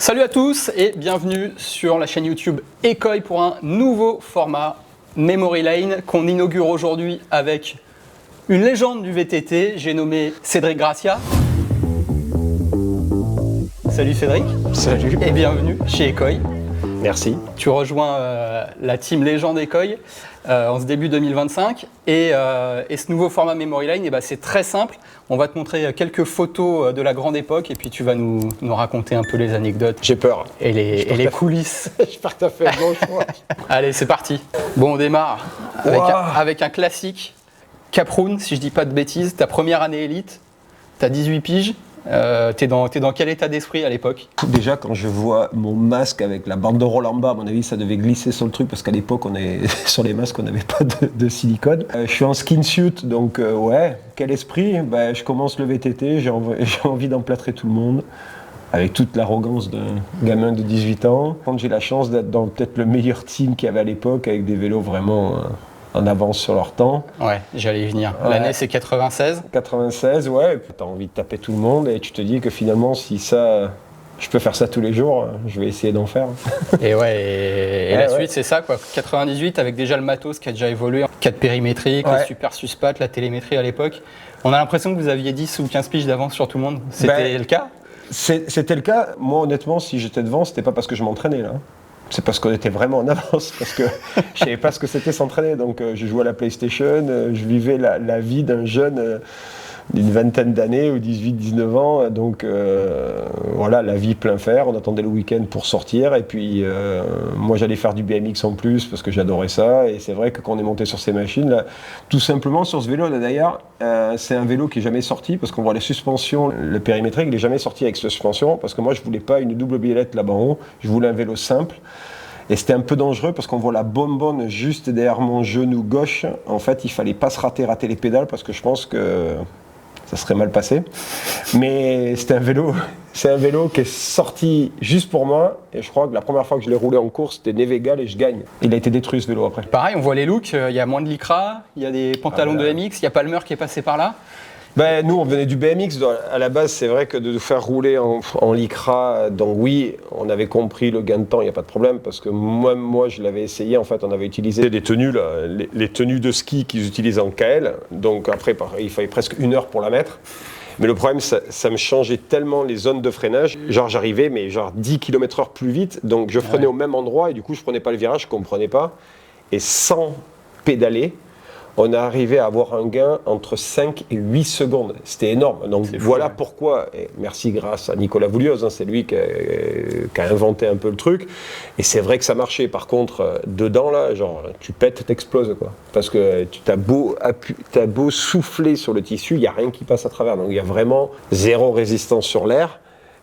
Salut à tous et bienvenue sur la chaîne YouTube Écoille pour un nouveau format Memory Lane qu'on inaugure aujourd'hui avec une légende du VTT, j'ai nommé Cédric Gracia. Salut Cédric. Salut. Et bienvenue chez Écoille. Merci. Tu rejoins la team légende Écoille en ce début 2025 et ce nouveau format Memory Lane, c'est très simple. On va te montrer quelques photos de la grande époque et puis tu vas nous raconter un peu les anecdotes. J'ai peur. Et les coulisses. J'espère que tu as fait le bon choix. Allez, c'est parti. Bon, on démarre avec un classique. Caproun, si je dis pas de bêtises, ta première année élite, t'as 18 piges. T'es dans quel état d'esprit à l'époque? Déjà, quand je vois mon masque avec la banderole en bas, à mon avis, ça devait glisser sur le truc parce qu'à l'époque, sur les masques, on n'avait pas de silicone. Je suis en skin suit, donc ouais, quel esprit. Je commence le VTT, j'ai envie d'emplâtrer tout le monde avec toute l'arrogance d'un gamin de 18 ans. Quand j'ai la chance d'être dans peut-être le meilleur team qu'il y avait à l'époque, avec des vélos vraiment en avance sur leur temps. Ouais, j'allais y venir. Ouais. L'année, c'est 96. 96, ouais. T'as envie de taper tout le monde et tu te dis que finalement, si ça, je peux faire ça tous les jours, je vais essayer d'en faire. Et ouais, la suite, c'est ça, quoi. 98, avec déjà le matos qui a déjà évolué. 4 périmétriques, les super suspat, la télémétrie à l'époque. On a l'impression que vous aviez 10 ou 15 piges d'avance sur tout le monde. C'était le cas? C'était le cas. Moi, honnêtement, si j'étais devant, c'était pas parce que je m'entraînais, là. C'est parce qu'on était vraiment en avance, parce que je savais pas ce que c'était s'entraîner. Donc je jouais à la PlayStation, je vivais la vie d'un jeune d'une vingtaine d'années ou 18-19 ans. Donc voilà, la vie plein fer. On attendait le week-end pour sortir. Et puis moi j'allais faire du BMX en plus parce que j'adorais ça. Et c'est vrai que quand on est monté sur ces machines, là, tout simplement sur ce vélo, là d'ailleurs, c'est un vélo qui n'est jamais sorti parce qu'on voit les suspensions, le périmétrique, il n'est jamais sorti avec cette suspension parce que moi je voulais pas une double biellette là-bas en haut. Je voulais un vélo simple. Et c'était un peu dangereux parce qu'on voit la bonbonne juste derrière mon genou gauche. En fait, il fallait pas se rater les pédales parce que je pense que ça serait mal passé. Mais c'est un vélo qui est sorti juste pour moi. Et je crois que la première fois que je l'ai roulé en course, c'était Nevegal et je gagne. Il a été détruit ce vélo après. Pareil, on voit les looks. Il y a moins de lycra, il y a des pantalons de MX, il y a Palmer qui est passé par là. Nous, on venait du BMX. À la base, c'est vrai que de nous faire rouler en lycra, donc oui, on avait compris le gain de temps, il n'y a pas de problème, parce que moi, je l'avais essayé. En fait, on avait utilisé des tenues, là, les tenues de ski qu'ils utilisent en KL. Donc après, il fallait presque 1 heure pour la mettre. Mais le problème, ça me changeait tellement les zones de freinage. Genre, j'arrivais, mais genre 10 km/h plus vite. Donc, je freinais au même endroit et du coup, je prenais pas le virage, je comprenais pas. Et sans pédaler, on a arrivé à avoir un gain entre 5 et 8 secondes. C'était énorme. Donc voilà pourquoi, et merci grâce à Nicolas Voulios, c'est lui qui a inventé un peu le truc. Et c'est vrai que ça marchait. Par contre, dedans, là, genre, tu pètes, t'exploses, quoi. Parce que t'as beau souffler sur le tissu, il n'y a rien qui passe à travers. Donc il y a vraiment zéro résistance sur l'air.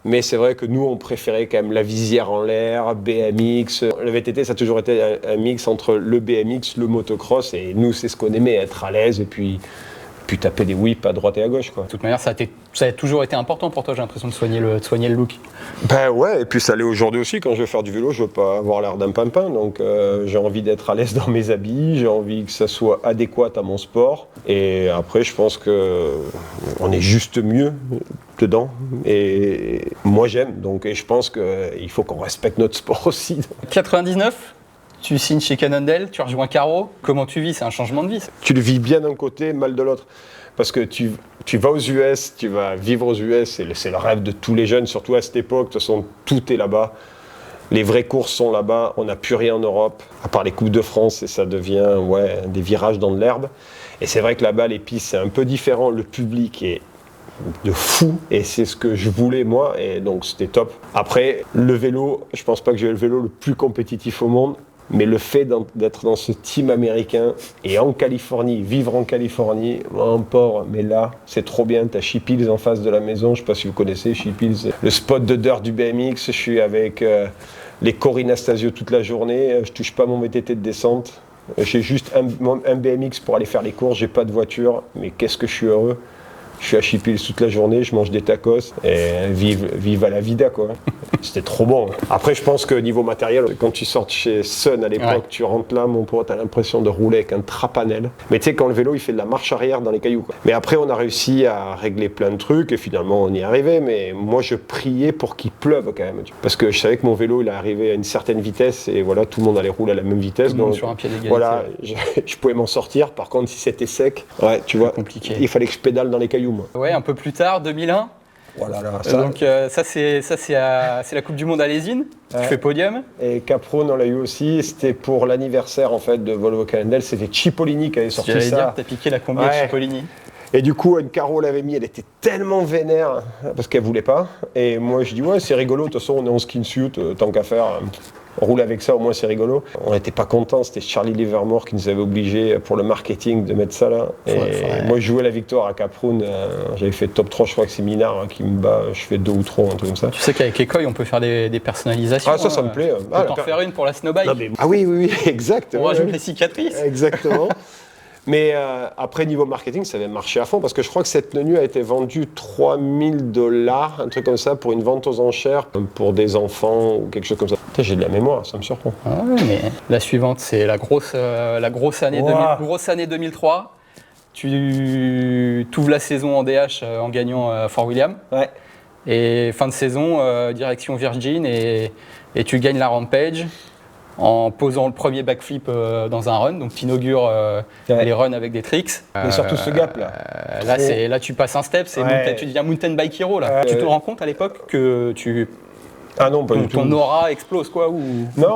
Mais c'est vrai que nous, on préférait quand même la visière en l'air, BMX. Le VTT, ça a toujours été un mix entre le BMX, le motocross. Et nous, c'est ce qu'on aimait, être à l'aise et puis taper des whips à droite et à gauche, quoi. De toute manière, ça a toujours été important pour toi, j'ai l'impression, de soigner le look. Ouais, et puis ça l'est aujourd'hui aussi. Quand je vais faire du vélo, je veux pas avoir l'air d'un pimpin. Donc j'ai envie d'être à l'aise dans mes habits, j'ai envie que ça soit adéquat à mon sport. Et après, je pense qu'on est juste mieux dedans. Et moi, j'aime. Et je pense qu'il faut qu'on respecte notre sport aussi. 99 ? Tu signes chez Cannondale, tu rejoins Caro. Comment tu vis? C'est un changement de vie. Tu le vis bien d'un côté, mal de l'autre. Parce que tu vas aux US, tu vas vivre aux US, c'est le rêve de tous les jeunes, surtout à cette époque. De toute façon, tout est là-bas. Les vraies courses sont là-bas. On n'a plus rien en Europe, à part les Coupes de France, et ça devient des virages dans de l'herbe. Et c'est vrai que là-bas, les pistes, c'est un peu différent. Le public est de fou, et c'est ce que je voulais, moi, et donc c'était top. Après, le vélo, je pense pas que j'ai le vélo le plus compétitif au monde. Mais le fait d'être dans ce team américain et en Californie, vivre en Californie, en port, mais là, c'est trop bien. T'as Sheep Hills en face de la maison, je sais pas si vous connaissez Sheep Hills, le spot de dirt du BMX. Je suis avec les Corinne Astasio toute la journée, je touche pas mon VTT de descente. J'ai juste un BMX pour aller faire les courses, j'ai pas de voiture, mais qu'est-ce que je suis heureux. Je suis à Chipil toute la journée, je mange des tacos et vive à la vida quoi. C'était trop bon. Après je pense que niveau matériel, quand tu sors chez Sun à l'époque, tu rentres là mon pote, t'as l'impression de rouler avec un trapanel. Mais tu sais quand le vélo il fait de la marche arrière dans les cailloux quoi. Mais après on a réussi à régler plein de trucs et finalement on y est arrivé. Mais moi je priais pour qu'il pleuve quand même. Parce que je savais que mon vélo il est arrivé à une certaine vitesse et voilà tout le monde allait rouler à la même vitesse. Tout le monde sur un pied d'égalité. Voilà, je pouvais m'en sortir. Par contre si c'était sec, tu vois, compliqué. Il fallait que je pédale dans les cailloux moi. Ouais, un peu plus tard, 2001. Voilà, là, Donc ça c'est la Coupe du Monde à Lésine. Tu fais podium. Et Caprone on l'a eu aussi. C'était pour l'anniversaire en fait de Volvo Cannondale. C'était Cipollini qui avait sorti ça. J'allais dire, t'as piqué la combi de Cipollini. Et du coup, une Caro l'avait mis, elle était tellement vénère parce qu'elle voulait pas. Et moi, je dis ouais, c'est rigolo. De toute façon, on est en skin suit, tant qu'à faire. On roule avec ça, au moins c'est rigolo. On n'était pas contents, c'était Charlie Livermore qui nous avait obligés pour le marketing de mettre ça là. Et moi je jouais la victoire à Caprone, j'avais fait top 3, je crois que c'est Minard qui me bat, je fais 2 ou 3, un truc comme ça. Tu sais qu'avec Ecoy on peut faire des personnalisations. Ah ça me plaît. On peut t'en faire une pour la snowbike. Ah oui, exact. On rajoute les cicatrices. Exactement. Mais après, niveau marketing, ça avait marché à fond parce que je crois que cette tenue a été vendue $3000, un truc comme ça, pour une vente aux enchères, pour des enfants ou quelque chose comme ça. Putain, j'ai de la mémoire, ça me surprend. Ah ouais, mais la suivante, c'est la grosse année, grosse année 2003. Tu ouvres la saison en DH en gagnant Fort William. Ouais. Et fin de saison, direction Virgin et tu gagnes la Rampage. En posant le premier backflip dans un run, donc tu inaugures les runs avec des tricks. Mais surtout ce gap là. Là tu passes un step, tu deviens mountain bike hero là. Tu te rends compte à l'époque que ton aura explose quoi, ou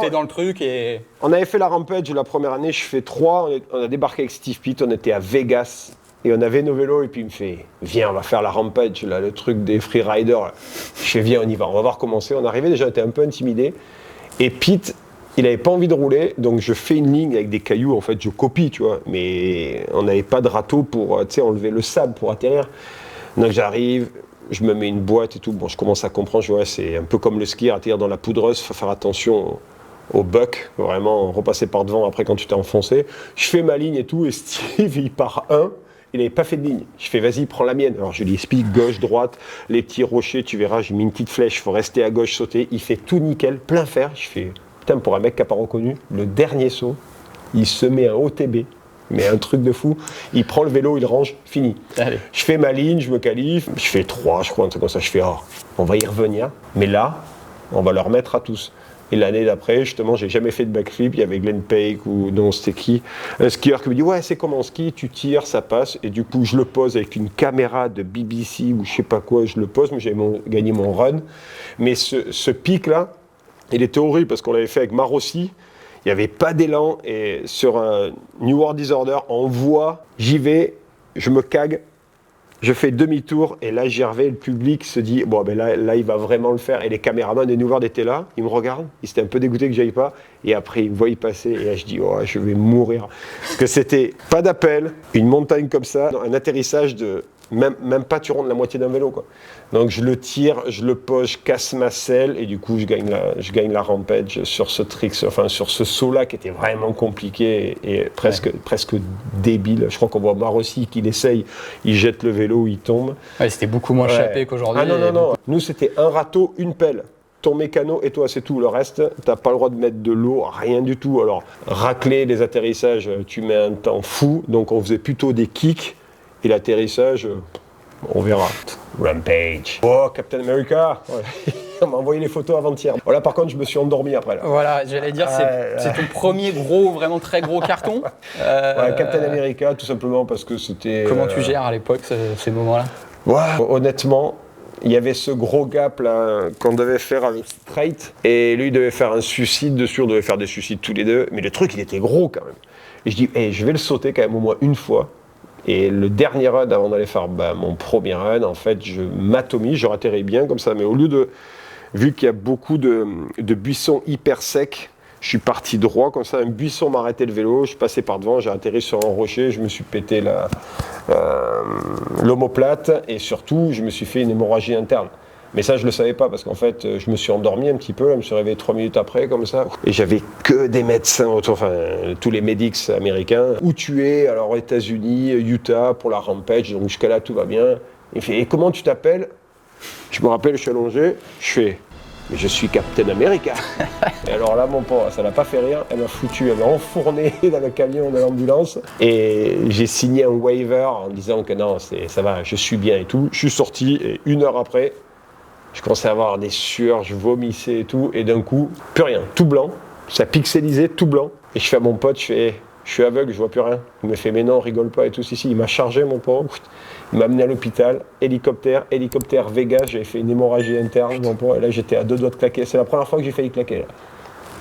t'es dans le truc et... On avait fait la Rampage la première année, je fais 3, on a débarqué avec Steve Pitt, on était à Vegas. Et on avait nos vélos et puis il me fait « Viens, on va faire la Rampage, là, le truc des freeriders. » Je fais « Viens, on y va, on va voir comment c'est. » On arrivait déjà, j'étais un peu intimidé. Et Pitt, il n'avait pas envie de rouler, donc je fais une ligne avec des cailloux, en fait, je copie, tu vois. Mais on n'avait pas de râteau pour, enlever le sable pour atterrir. Donc j'arrive, je me mets une boîte et tout. Bon, je commence à comprendre, je vois, c'est un peu comme le skier, atterrir dans la poudreuse, il faut faire attention au buck, vraiment, repasser par devant après quand tu t'es enfoncé. Je fais ma ligne et tout, et Steve, il part 1. Il n'avait pas fait de ligne. Je fais, vas-y, prends la mienne. Alors je lui explique, gauche, droite, les petits rochers, tu verras, j'ai mis une petite flèche, il faut rester à gauche, sauter. Il fait tout nickel, plein fer. Je fais, putain, pour un mec qui n'a pas reconnu, le dernier saut, il se met un OTB, mais un truc de fou. Il prend le vélo, il range, fini. Allez. Je fais ma ligne, je me qualifie, je fais 3, je crois, un truc comme ça. Je fais, on va y revenir. Mais là, on va le remettre à tous. Et l'année d'après, justement, j'ai jamais fait de backflip. Il y avait Glenn Peck ou non, c'était qui, un skieur qui me dit ouais, c'est comme en ski, tu tires, ça passe. Et du coup, je le pose avec une caméra de BBC ou je sais pas quoi, je le pose. Mais j'avais gagné mon run. Mais ce pic là, il était horrible parce qu'on l'avait fait avec Marossi. Il n'y avait pas d'élan et sur un New World Disorder, on voit, j'y vais, je me cague. Je fais demi-tour et là, Gervais, le public se dit bon, ben là, il va vraiment le faire. Et les caméramans de New World étaient là, ils me regardent, ils étaient un peu dégoûtés que j'aille pas. Et après, ils me voient y passer et là, je dis oh, je vais mourir. Parce que c'était pas d'appel, une montagne comme ça, un atterrissage de même pas tu rentres la moitié d'un vélo quoi. Donc je le tire, je le pose, je casse ma selle et du coup je gagne la Rampage sur ce trick, enfin sur ce saut là qui était vraiment compliqué et presque débile. Je crois qu'on voit Marossi qui l'essaye, il jette le vélo, il tombe. Ouais, c'était beaucoup moins chapé qu'aujourd'hui. Ah non. Nous c'était un râteau, une pelle. Ton mécano et toi c'est tout, le reste t'as pas le droit de mettre de l'eau, rien du tout. Alors racler les atterrissages, tu mets un temps fou, donc on faisait plutôt des kicks. Et l'atterrissage, on verra. Rampage. Oh, Captain America. Ouais. On m'a envoyé les photos avant-hier. Voilà, par contre, je me suis endormi après. Là. Voilà, j'allais dire, c'est ton premier vraiment très gros carton. Ouais, Captain America, tout simplement parce que c'était... Comment tu gères à l'époque ces moments-là? Ouais, honnêtement, il y avait ce gros gap là qu'on devait faire avec Straight. Et lui, il devait faire un suicide dessus, on devait faire des suicides tous les deux. Mais le truc, il était gros quand même. Et je dis, je vais le sauter quand même au moins une fois. Et le dernier run, avant d'aller faire mon premier run, en fait, je m'atomise, je atterris bien comme ça. Mais au lieu de... Vu qu'il y a beaucoup de buissons hyper secs, je suis parti droit comme ça. Un buisson m'a arrêté le vélo, je suis passé par devant, j'ai atterri sur un rocher, je me suis pété l'omoplate et surtout, je me suis fait une hémorragie interne. Mais ça, je le savais pas parce qu'en fait, je me suis endormi un petit peu, je me suis réveillé 3 minutes après, comme ça. Et j'avais que des médecins autour, enfin, tous les medics américains. Où tu es, alors aux États-Unis, Utah, pour la Rampage, donc jusqu'à là, tout va bien. Il fait, et comment tu t'appelles? Je me rappelle, je suis allongé, je fais, mais je suis Captain America. Et alors là, mon pauvre, ça l'a pas fait rire. Elle m'a enfourné dans le camion de l'ambulance. Et j'ai signé un waiver en disant que non, ça va, je suis bien et tout. Je suis sorti et 1 heure après, je commençais à avoir des sueurs, je vomissais et tout. Et d'un coup, plus rien, tout blanc. Ça pixelisait, tout blanc. Et je fais à mon pote, je suis aveugle, je vois plus rien. Il me fait, mais non, rigole pas et tout. Si, il m'a chargé, mon pauvre. Il m'a amené à l'hôpital, hélicoptère Vegas, j'avais fait une hémorragie interne, mon pauvre. Et là, j'étais à 2 doigts de claquer. C'est la première fois que j'ai failli claquer, là.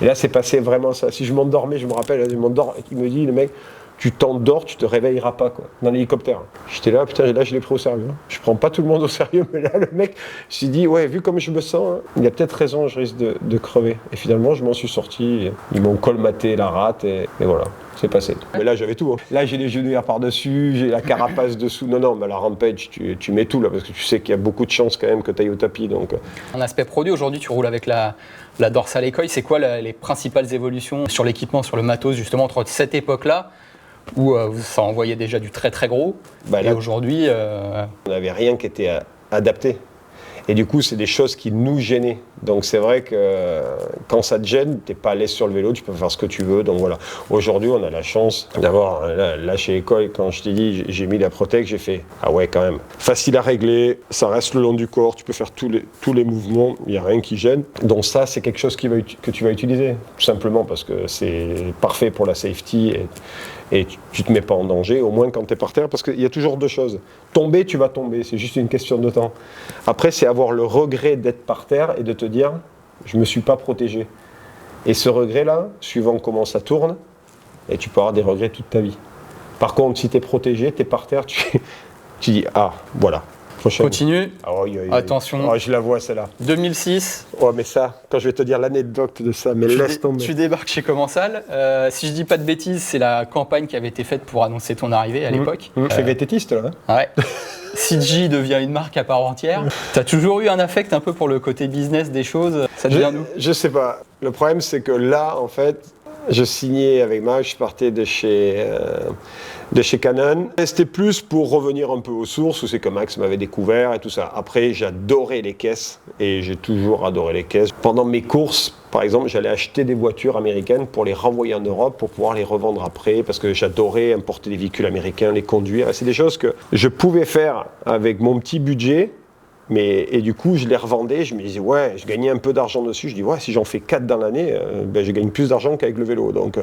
Et là, c'est passé vraiment ça. Si je m'endormais, je me rappelle, je m'endors, il me dit, le mec, tu t'endors, tu te réveilleras pas, quoi, dans l'hélicoptère. J'étais là, putain, là, je l'ai pris au sérieux. Je prends pas tout le monde au sérieux, mais là, le mec, je me suis dit, ouais, vu comme je me sens, il a peut-être raison, je risque de crever. Et finalement, je m'en suis sorti, ils m'ont colmaté la rate, et voilà. C'est passé. Mais là, j'avais tout. Hein. Là, j'ai les genouillères par-dessus, j'ai la carapace dessous. Non, mais la Rampage, tu mets tout là, parce que tu sais qu'il y a beaucoup de chances quand même que tu ailles au tapis. Donc. En aspect produit, aujourd'hui, tu roules avec la dorsale Écoille. C'est quoi les principales évolutions sur l'équipement, sur le matos, justement, entre cette époque-là, où ça envoyait déjà du très très gros, et aujourd'hui... On n'avait rien qui était adapté. Et du coup, c'est des choses qui nous gênaient. Donc c'est vrai que quand ça te gêne, t'es pas à l'aise sur le vélo, tu peux faire ce que tu veux. Donc voilà. Aujourd'hui, on a la chance d'avoir, là chez Écoille, quand je t'ai dit, j'ai mis la Protec, j'ai fait, ah ouais quand même, facile à régler, ça reste le long du corps, tu peux faire tous les mouvements, il n'y a rien qui gêne. Donc ça, c'est quelque chose que tu vas utiliser, tout simplement parce que c'est parfait pour la safety et tu te mets pas en danger, au moins quand tu es par terre, parce qu'il y a toujours 2 choses. Tomber, tu vas tomber, c'est juste une question de temps. Après, c'est avoir le regret d'être par terre et de te dire, je me suis pas protégé. Et ce regret-là, suivant comment ça tourne, et tu peux avoir des regrets toute ta vie. Par contre, si tu es protégé, tu es par terre, tu dis, ah, voilà. Prochaine. Continue. Attention. Oh, je la vois, celle-là. 2006. Oh, mais ça, quand je vais te dire l'anecdote de ça, mais laisse tomber. Tu débarques chez Commensal. Si je dis pas de bêtises, c'est la campagne qui avait été faite pour annoncer ton arrivée à l'époque. C'est vététiste, là. Ouais. CG devient une marque à part entière. Tu as toujours eu un affect un peu pour le côté business des choses. Ça devient d'où ? Je sais pas. Le problème, c'est que là, en fait, je signais avec Max, je partais de chez Canon. C'était plus pour revenir un peu aux sources, où c'est que Max m'avait découvert et tout ça. Après, j'adorais les caisses et j'ai toujours adoré les caisses. Pendant mes courses, par exemple, j'allais acheter des voitures américaines pour les renvoyer en Europe pour pouvoir les revendre après, parce que j'adorais importer des véhicules américains, les conduire. C'est des choses que je pouvais faire avec mon petit budget. Et du coup, je les revendais, je me disais, ouais, je gagnais un peu d'argent dessus. Je dis, ouais, si j'en fais 4 dans l'année, je gagne plus d'argent qu'avec le vélo. Donc,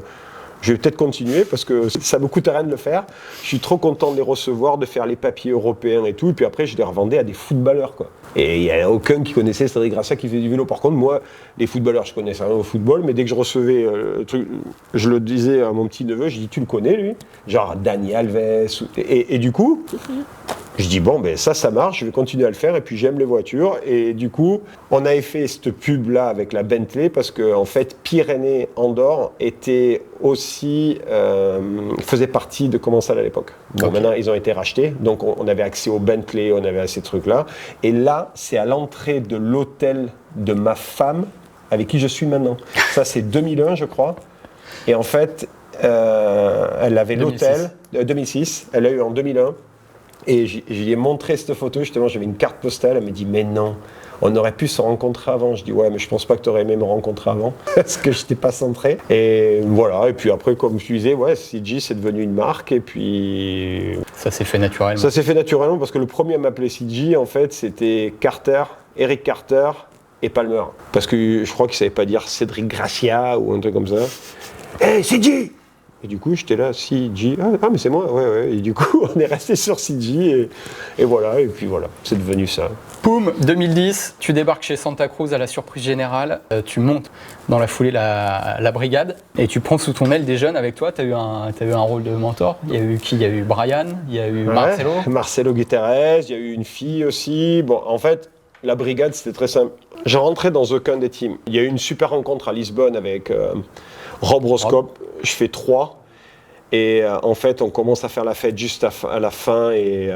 je vais peut-être continuer parce que ça me coûte rien de le faire. Je suis trop content de les recevoir, de faire les papiers européens et tout. Et puis après, je les revendais à des footballeurs, quoi. Et il n'y a aucun qui connaissait Cédric Gracia qui faisait du vélo. Par contre, moi, les footballeurs, je connaissais rien au football, mais dès que je recevais le truc, je le disais à mon petit neveu, je dis, tu le connais, lui? Genre Dani Alves. Et du coup, je dis, bon, ben ça marche, je vais continuer à le faire. Et puis, j'aime les voitures. Et du coup, on avait fait cette pub-là avec la Bentley parce que, en fait, Pyrénées Andorre était aussi, faisait partie de Commensal à l'époque. Bon, okay. Maintenant, ils ont été rachetés. Donc, on avait accès au Bentley, on avait à ces trucs-là. Et là, c'est à l'entrée de l'hôtel de ma femme, avec qui je suis maintenant. Ça, c'est 2001, je crois. Et en fait, elle avait 2006. L'hôtel, 2006, elle l'a eu en 2001. Et je lui ai montré cette photo, justement, j'avais une carte postale, elle me dit, mais non, on aurait pu se rencontrer avant. Je dis, ouais, mais je pense pas que tu aurais aimé me rencontrer avant, parce que je n'étais pas centré. Et voilà, et puis après, comme je disais, ouais, CG, c'est devenu une marque, et puis... Ça s'est fait naturellement. Ça s'est fait naturellement, parce que le premier à m'appeler CG, en fait, c'était Carter, Eric Carter et Palmer. Parce que je crois qu'il savait pas dire Cédric Gracia, ou un truc comme ça. Hey, CG! Et du coup, j'étais là, CG, ah mais c'est moi, ouais. Et du coup, on est resté sur CG, et voilà, et puis voilà, c'est devenu ça. Poum, 2010, tu débarques chez Santa Cruz à la surprise générale, tu montes dans la foulée la brigade, et tu prends sous ton aile des jeunes avec toi, tu as eu un rôle de mentor. Il y a eu qui? Il y a eu Brian, il y a eu Marcelo. Marcelo Guterres, il y a eu une fille aussi. Bon, en fait, la brigade, c'était très simple. Je rentrais dans aucun des teams. Il y a eu une super rencontre à Lisbonne avec... Rob Roscoe, je fais 3 et en fait on commence à faire la fête juste à la fin et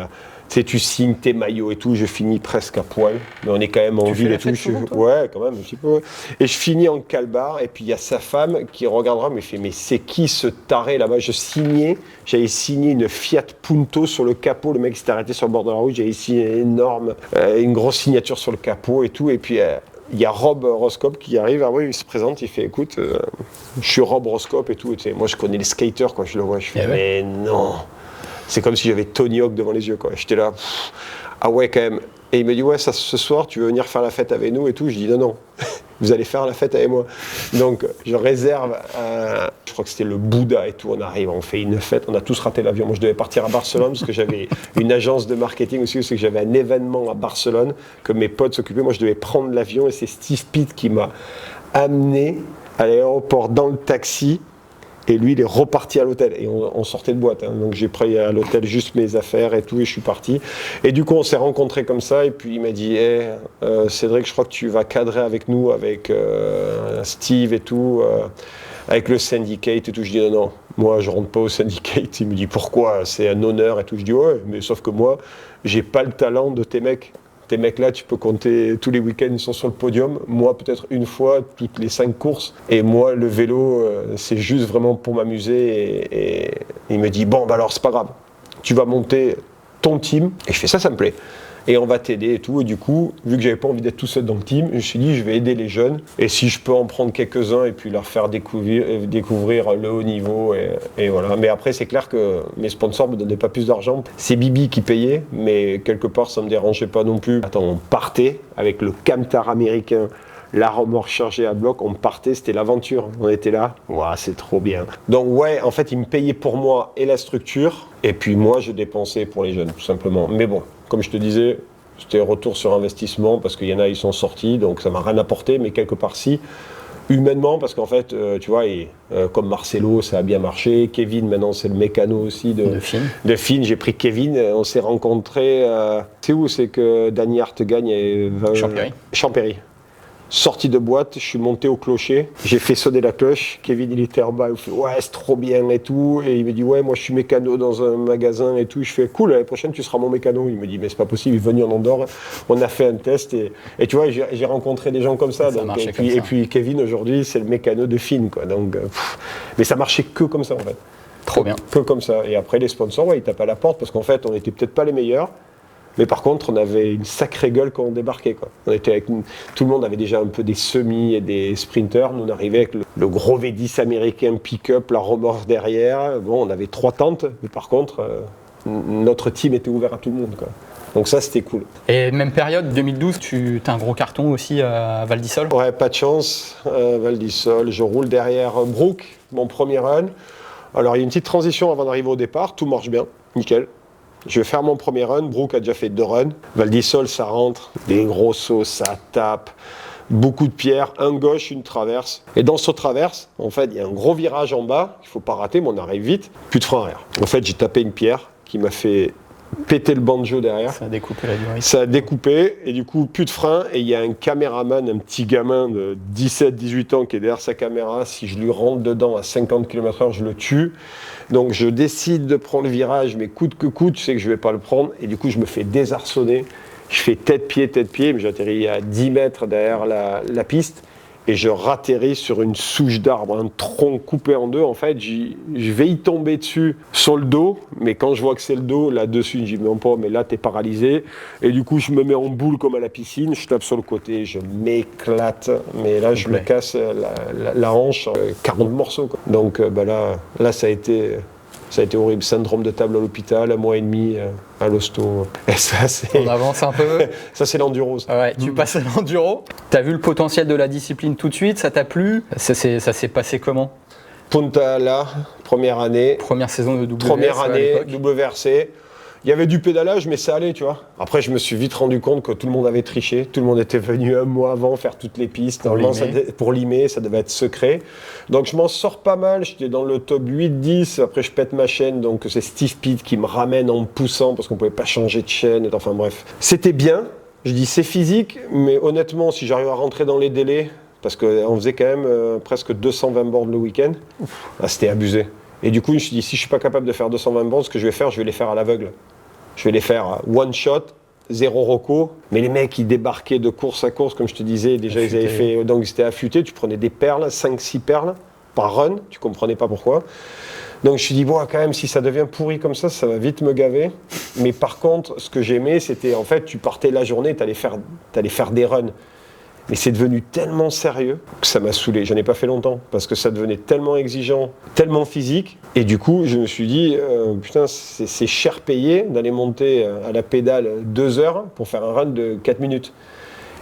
Tu sais, tu signes tes maillots et tout, je finis presque à poil, mais on est quand même en ville et tout. Ouais, quand même, un petit peu. Ouais. Et je finis en calbar, et puis il y a sa femme qui regardera, mais fait, mais c'est qui ce taré là-bas? J'avais signé une Fiat Punto sur le capot, le mec s'était arrêté sur le bord de la route, j'avais signé une grosse signature sur le capot et tout, et puis il y a Rob Roscope qui arrive, il se présente, il fait écoute, je suis Rob Roscope et tout, tu sais, moi je connais les skaters quand je le vois, je fais mais non. C'est comme si j'avais Tony Hawk devant les yeux, quoi. J'étais là, ah ouais, quand même. Et il me dit, ouais, ce soir, tu veux venir faire la fête avec nous et tout. Je dis, non, vous allez faire la fête avec moi. Donc, je réserve, je crois que c'était le Bouddha et tout. On arrive, on fait une fête, on a tous raté l'avion. Moi, je devais partir à Barcelone parce que j'avais une agence de marketing aussi, parce que j'avais un événement à Barcelone que mes potes s'occupaient. Moi, je devais prendre l'avion et c'est Steve Pitt qui m'a amené à l'aéroport dans le taxi. Et lui, il est reparti à l'hôtel. Et on sortait de boîte. Hein. Donc, j'ai pris à l'hôtel juste mes affaires et tout. Et je suis parti. Et du coup, on s'est rencontrés comme ça. Et puis, il m'a dit Cédric, je crois que tu vas cadrer avec nous, avec Steve et tout, avec le syndicate et tout. Je dis non, moi, je rentre pas au syndicate. Il me dit pourquoi? C'est un honneur et tout. Je dis ouais, mais sauf que moi, j'ai pas le talent de tes mecs. Tes mecs-là, tu peux compter tous les week-ends, ils sont sur le podium. Moi, peut-être une fois, toutes les 5 courses. Et moi, le vélo, c'est juste vraiment pour m'amuser. Et il me dit, bon, bah alors, c'est pas grave. Tu vas monter ton team. Et je fais ça me plaît. Et on va t'aider et tout. Et du coup, vu que j'avais pas envie d'être tout seul dans le team, je me suis dit, je vais aider les jeunes. Et si je peux en prendre quelques-uns et puis leur faire découvrir le haut niveau. Et voilà. Mais après, c'est clair que mes sponsors me donnaient pas plus d'argent. C'est Bibi qui payait, mais quelque part, ça me dérangeait pas non plus. Attends, on partait avec le camtar américain, la remorque chargée à bloc, on partait, c'était l'aventure. On était là, ouah, c'est trop bien. Donc ouais, en fait, ils me payaient pour moi et la structure. Et puis moi, je dépensais pour les jeunes, tout simplement. Mais bon. Comme je te disais, c'était retour sur investissement parce qu'il y en a, ils sont sortis, donc ça m'a rien apporté, mais quelque part si. Humainement, parce qu'en fait, tu vois, comme Marcelo, ça a bien marché. Kevin, maintenant, c'est le mécano aussi de Finn. J'ai pris Kevin, on s'est rencontrés. C'est où? C'est que Danny Hart gagne Champéry. Sorti de boîte, je suis monté au clocher, j'ai fait sonner la cloche, Kevin il était en bas, il fait ouais c'est trop bien et tout, et il me dit ouais moi je suis mécano dans un magasin et tout, je fais cool, l'année prochaine tu seras mon mécano, il me dit mais c'est pas possible, il est venu en Andorre, on a fait un test et tu vois j'ai rencontré des gens comme ça, donc, et puis Kevin aujourd'hui c'est le mécano de Finn quoi, donc mais ça marchait que comme ça en fait. Trop bien. Que comme ça, et après les sponsors ouais, ils tapent à la porte parce qu'en fait on était peut-être pas les meilleurs. Mais par contre, on avait une sacrée gueule quand on débarquait. Quoi. On était avec tout le monde avait déjà un peu des semis et des sprinters. Nous, on arrivait avec le gros V10 américain pick-up, la remorque derrière. Bon, on avait 3 tentes, mais par contre, notre team était ouvert à tout le monde. Quoi. Donc ça, c'était cool. Et même période, 2012, tu as un gros carton aussi à Val d'Isole? Ouais, pas de chance. Val d'Isole, je roule derrière Brooke, mon premier run. Alors, il y a une petite transition avant d'arriver au départ. Tout marche bien, nickel. Je vais faire mon premier run, Brooke a déjà fait 2 runs. Val d'Isole, ça rentre, des gros sauts, ça tape, beaucoup de pierres, un gauche, une traverse. Et dans ce traverse, en fait, il y a un gros virage en bas, il ne faut pas rater, mais on arrive vite, plus de frein arrière. En fait, j'ai tapé une pierre qui m'a fait péter le banjo derrière. Ça a découpé la durée. Ça a découpé, et du coup, plus de frein, et il y a un caméraman, un petit gamin de 17-18 ans qui est derrière sa caméra. Si je lui rentre dedans à 50 km/h, je le tue. Donc je décide de prendre le virage, mais coûte que coûte, je sais que je ne vais pas le prendre. Et du coup, je me fais désarçonner. Je fais tête-pied, mais j'atterris à 10 mètres derrière la piste. Et je ratterris sur une souche d'arbre, un tronc coupé en 2. En fait, je vais y tomber dessus sur le dos. Mais quand je vois que c'est le dos, là-dessus, je dis non pas, mais là, t'es paralysé. Et du coup, je me mets en boule comme à la piscine. Je tape sur le côté, je m'éclate. Mais là, je me casse la hanche, 40 morceaux. Quoi. Donc là, ça a été horrible. Syndrome de table à l'hôpital, 1 mois et demi à l'hosto. Et ça, c'est... On avance un peu. Ça, c'est l'enduro. Ça. Ouais, tu passes à l'enduro. Tu as vu le potentiel de la discipline tout de suite, ça t'a plu? Ça s'est passé comment? Punta Ala, première année. Première saison de WRC. Première année, WRC. Il y avait du pédalage, mais ça allait, tu vois. Après, je me suis vite rendu compte que tout le monde avait triché. Tout le monde était venu 1 mois avant faire toutes les pistes. Pour limer, ça devait être secret. Donc, je m'en sors pas mal. J'étais dans le top 8-10. Après, je pète ma chaîne. Donc, c'est Steve Pitt qui me ramène en me poussant parce qu'on pouvait pas changer de chaîne. Enfin, bref. C'était bien. Je dis, c'est physique. Mais honnêtement, si j'arrive à rentrer dans les délais, parce qu'on faisait quand même presque 220 bords le week-end, c'était abusé. Et du coup, je me suis dit, si je suis pas capable de faire 220 bords, ce que je vais faire, je vais les faire à l'aveugle. je vais les faire one shot, zéro reco. Mais les mecs, ils débarquaient de course à course, comme je te disais, déjà ils avaient fait, donc ils étaient affûtés, tu prenais des perles, 5-6 perles par run, tu comprenais pas pourquoi. Donc je me suis dit, bon, quand même, si ça devient pourri comme ça va vite me gaver. Mais par contre, ce que j'aimais, c'était, en fait, tu partais la journée, t'allais faire des runs. Mais c'est devenu tellement sérieux que ça m'a saoulé. J'en ai pas fait longtemps parce que ça devenait tellement exigeant, tellement physique. Et du coup, je me suis dit, putain, c'est cher payé d'aller monter à la pédale 2 heures pour faire un run de 4 minutes.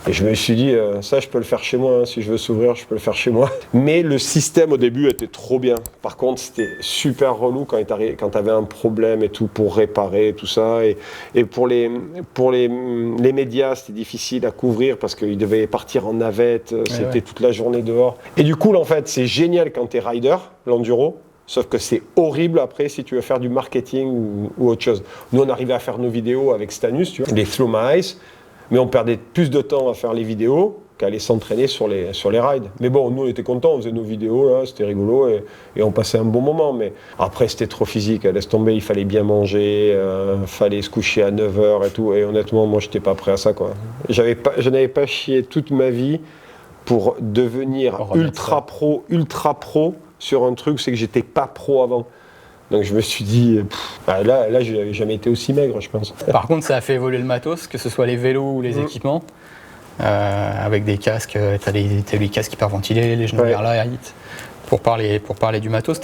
Et je me suis dit, ça, je peux le faire chez moi. Hein. Si je veux s'ouvrir, je peux le faire chez moi. Mais le système, au début, était trop bien. Par contre, c'était super relou quand tu avais un problème et tout pour réparer tout ça. Et pour les médias, c'était difficile à couvrir parce qu'ils devaient partir en navette. C'était toute la journée dehors. Et du coup, là, en fait, c'est génial quand tu es rider, l'enduro. Sauf que c'est horrible après si tu veux faire du marketing ou autre chose. Nous, on arrivait à faire nos vidéos avec Stanus, tu vois, les Through My Eyes. Mais on perdait plus de temps à faire les vidéos qu'à aller s'entraîner sur les rides. Mais bon, nous on était contents, on faisait nos vidéos, là, c'était rigolo et on passait un bon moment. Mais après c'était trop physique, laisse tomber, il fallait bien manger, fallait se coucher à 9h et tout. Et honnêtement, moi j'étais pas prêt à ça, quoi. Je n'avais pas chié toute ma vie pour devenir ultra pro sur un truc, c'est que j'étais pas pro avant. Donc je me suis dit, là je n'avais jamais été aussi maigre, je pense. Par contre, ça a fait évoluer le matos, que ce soit les vélos ou les équipements, avec des casques, t'as les casques hyperventilés, les genoux vers l'arrière. Pour parler du matos,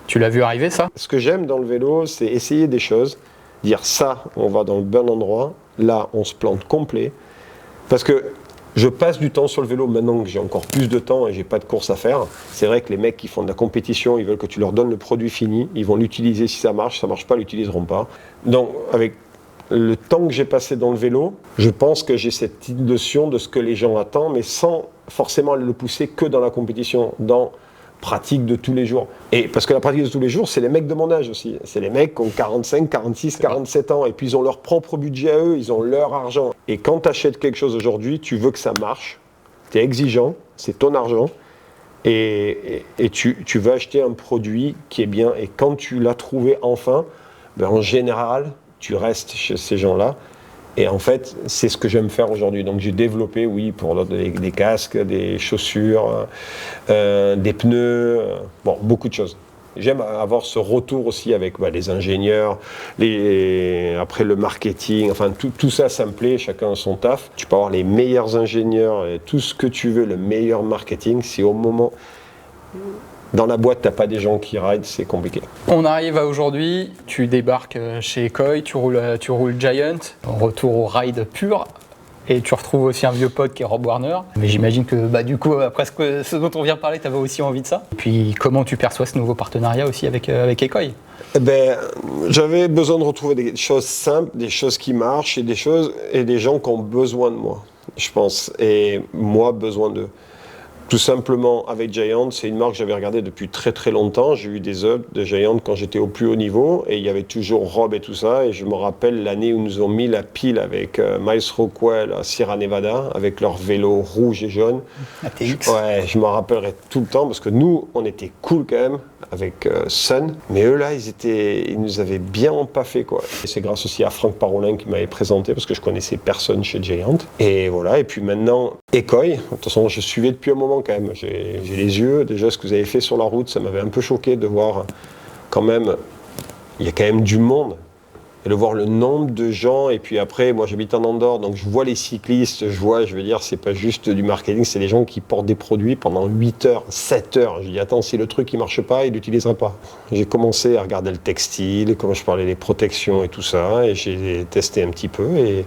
tu l'as vu arriver, ça? Ce que j'aime dans le vélo, c'est essayer des choses, dire ça, on va dans le bon endroit, là on se plante complet, parce que je passe du temps sur le vélo maintenant que j'ai encore plus de temps et j'ai pas de course à faire. C'est vrai que les mecs qui font de la compétition, ils veulent que tu leur donnes le produit fini. Ils vont l'utiliser si ça marche pas, ils l'utiliseront pas. Donc avec le temps que j'ai passé dans le vélo, je pense que j'ai cette notion de ce que les gens attendent, mais sans forcément le pousser que dans la compétition, dans pratique de tous les jours. Et parce que la pratique de tous les jours, c'est les mecs de mon âge aussi. C'est les mecs qui ont 45, 46, 47 ans. Et puis ils ont leur propre budget à eux, ils ont leur argent. Et quand tu achètes quelque chose aujourd'hui, tu veux que ça marche. Tu es exigeant, c'est ton argent. Et tu veux acheter un produit qui est bien. Et quand tu l'as trouvé enfin, ben en général, tu restes chez ces gens-là. Et en fait, c'est ce que j'aime faire aujourd'hui. Donc j'ai développé, oui, pour des casques, des chaussures, des pneus, beaucoup de choses. J'aime avoir ce retour aussi avec les ingénieurs, après le marketing, enfin tout ça, ça me plaît, chacun a son taf. Tu peux avoir les meilleurs ingénieurs et tout ce que tu veux, le meilleur marketing, si au moment... Dans la boîte, tu n'as pas des gens qui ride, c'est compliqué. On arrive à aujourd'hui, tu débarques chez Ekoi, tu roules Giant, retour au ride pur, et tu retrouves aussi un vieux pote qui est Rob Warner. Mais j'imagine que du coup, après ce dont on vient de parler, tu avais aussi envie de ça. Et puis comment tu perçois ce nouveau partenariat aussi avec Ekoi? J'avais besoin de retrouver des choses simples, des choses qui marchent, et des gens qui ont besoin de moi, je pense. Et moi, besoin d'eux. Tout simplement, avec Giant, c'est une marque que j'avais regardée depuis très très longtemps. J'ai eu des œuvres de Giant quand j'étais au plus haut niveau et il y avait toujours Rob et tout ça. Et je me rappelle l'année où ils nous ont mis la pile avec Miles Rockwell à Sierra Nevada avec leur vélo rouge et jaune. ATX. Ouais, je m'en rappellerai tout le temps parce que nous, on était cool quand même avec Sun. Mais eux là, ils nous avaient bien empaffé quoi. Et c'est grâce aussi à Franck Parolin qui m'avait présenté parce que je connaissais personne chez Giant. Et voilà, et puis maintenant, Ekoi. De toute façon, je suivais depuis un moment quand même. J'ai les yeux. Déjà, ce que vous avez fait sur la route, ça m'avait un peu choqué de voir quand même, il y a quand même du monde. Et de voir le nombre de gens. Et puis après, moi j'habite en Andorre, donc je vois les cyclistes, je veux dire, c'est pas juste du marketing, c'est des gens qui portent des produits pendant 8 heures, 7 heures. Je dis, attends, si le truc il marche pas, il l'utilisera pas. J'ai commencé à regarder le textile, comment je parlais des protections et tout ça, et j'ai testé un petit peu. Et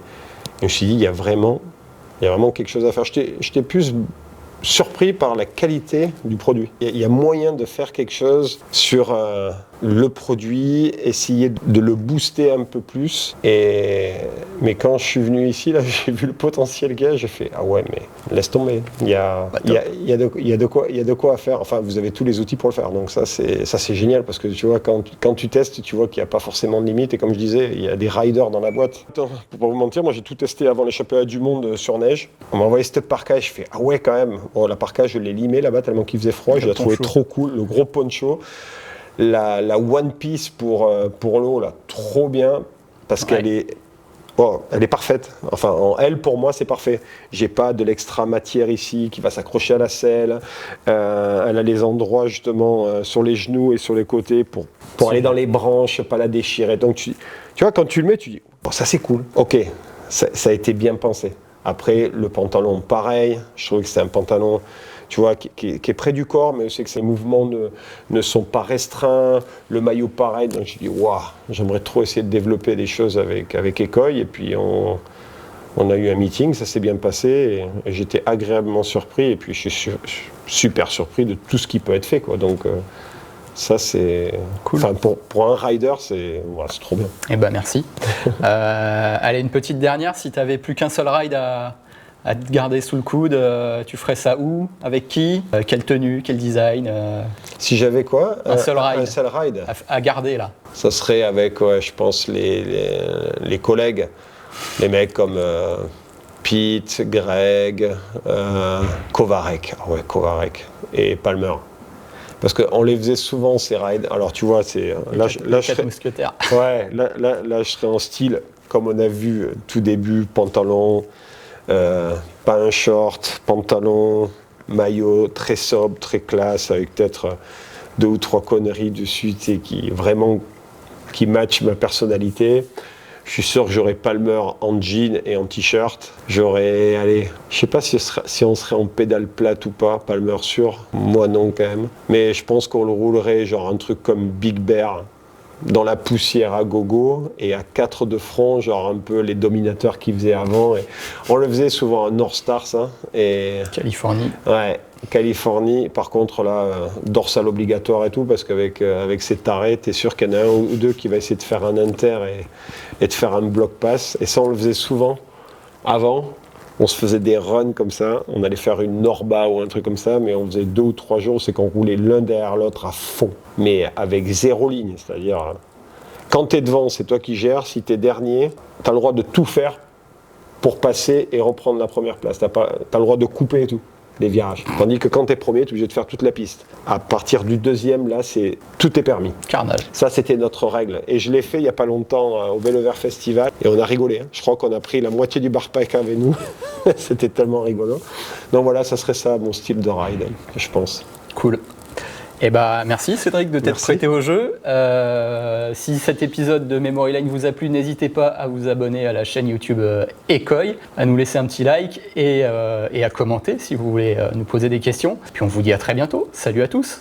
je me suis dit, il y a vraiment quelque chose à faire. J'étais plus surpris par la qualité du produit. Il y a moyen de faire quelque chose sur le produit, essayer de le booster un peu plus. Mais quand je suis venu ici, là, j'ai vu le potentiel qu'il y a, j'ai fait ah ouais, mais laisse tomber. Il y a de quoi faire. Enfin, vous avez tous les outils pour le faire. Donc ça c'est génial parce que tu vois quand tu testes, tu vois qu'il n'y a pas forcément de limite. Et comme je disais, il y a des riders dans la boîte. Attends, pour pas vous mentir, moi j'ai tout testé avant les championnats du monde sur neige. On m'a envoyé cette parka, je fais ah ouais quand même. Bon, la parka, je l'ai limée là-bas tellement qu'il faisait froid. Je la trouvais trop cool. Le gros poncho. La One Piece pour l'eau, là, trop bien. parce qu'elle elle est parfaite. Enfin, en L, pour moi, c'est parfait. J'ai pas de l'extra matière ici qui va s'accrocher à la selle. Elle a les endroits, justement, sur les genoux et sur les côtés pour aller dans les branches, pas la déchirer. Donc, tu vois, quand tu le mets, tu dis, bon, ça c'est cool. Ok, ça a été bien pensé. Après, le pantalon, pareil. Je trouve que c'est un pantalon, tu vois, qui est près du corps, mais aussi que ses mouvements ne sont pas restreints. Le maillot, pareil. Donc, je dis, waouh, j'aimerais trop essayer de développer des choses avec Écoeil. Et puis, on a eu un meeting, ça s'est bien passé. Et j'étais agréablement surpris. Et puis, je suis super surpris de tout ce qui peut être fait, quoi. Donc, ça, c'est cool. Enfin, pour un rider, c'est trop bien. Eh ben, merci. Allez, une petite dernière. Si tu n'avais plus qu'un seul ride à te garder sous le coude, tu ferais ça où? Avec qui? Quelle tenue? Quel design? Si j'avais quoi? Un seul ride. Un seul ride à garder, là. Ça serait avec, je pense, les collègues. Les mecs comme Pete, Greg, Kovarek. Ah ouais, Kovarek. Et Palmer. Parce qu'on les faisait souvent, ces rides. Alors, tu vois, c'est... Là, je serais... mousquetaires. Ouais, là, je serais en style, comme on a vu tout début, pantalon, pas un short, pantalon, maillot, très sobre, très classe, avec peut-être 2 ou 3 conneries dessus, tu sais, qui matchent ma personnalité. Je suis sûr que j'aurais Palmer en jean et en t-shirt. J'aurais, allez, je sais pas si on serait en pédale plate ou pas, Palmer sûr. Moi non quand même. Mais je pense qu'on le roulerait genre un truc comme Big Bear, dans la poussière à gogo et à 4 de front, genre un peu les dominateurs qu'ils faisaient avant. Et on le faisait souvent à North Star, ça. Et Californie. Ouais, Californie. Par contre, là, dorsal obligatoire et tout, parce qu'avec ces tarés, t'es sûr qu'il y en a un ou deux qui va essayer de faire un inter et de faire un bloc pass. Et ça, on le faisait souvent avant. On se faisait des runs comme ça, on allait faire une Norba ou un truc comme ça, mais on faisait 2 ou 3 jours, c'est qu'on roulait l'un derrière l'autre à fond, mais avec 0 ligne, c'est-à-dire quand t'es devant, c'est toi qui gères, si t'es dernier, t'as le droit de tout faire pour passer et reprendre la première place, t'as le droit de couper et tout, les virages. Tandis que quand t'es premier, t'es obligé de faire toute la piste. À partir du deuxième, là, tout est permis. Carnage. Ça, c'était notre règle. Et je l'ai fait il n'y a pas longtemps au Vélo Vert Festival. Et on a rigolé. Hein. Je crois qu'on a pris la moitié du bar-pack avec nous. C'était tellement rigolo. Donc voilà, ça serait ça, mon style de ride, je pense. Cool. Eh ben, merci Cédric de t'être prêté au jeu. Si cet épisode de Memory Lane vous a plu, n'hésitez pas à vous abonner à la chaîne YouTube Écoeil, à nous laisser un petit like et à commenter si vous voulez nous poser des questions. Puis on vous dit à très bientôt. Salut à tous.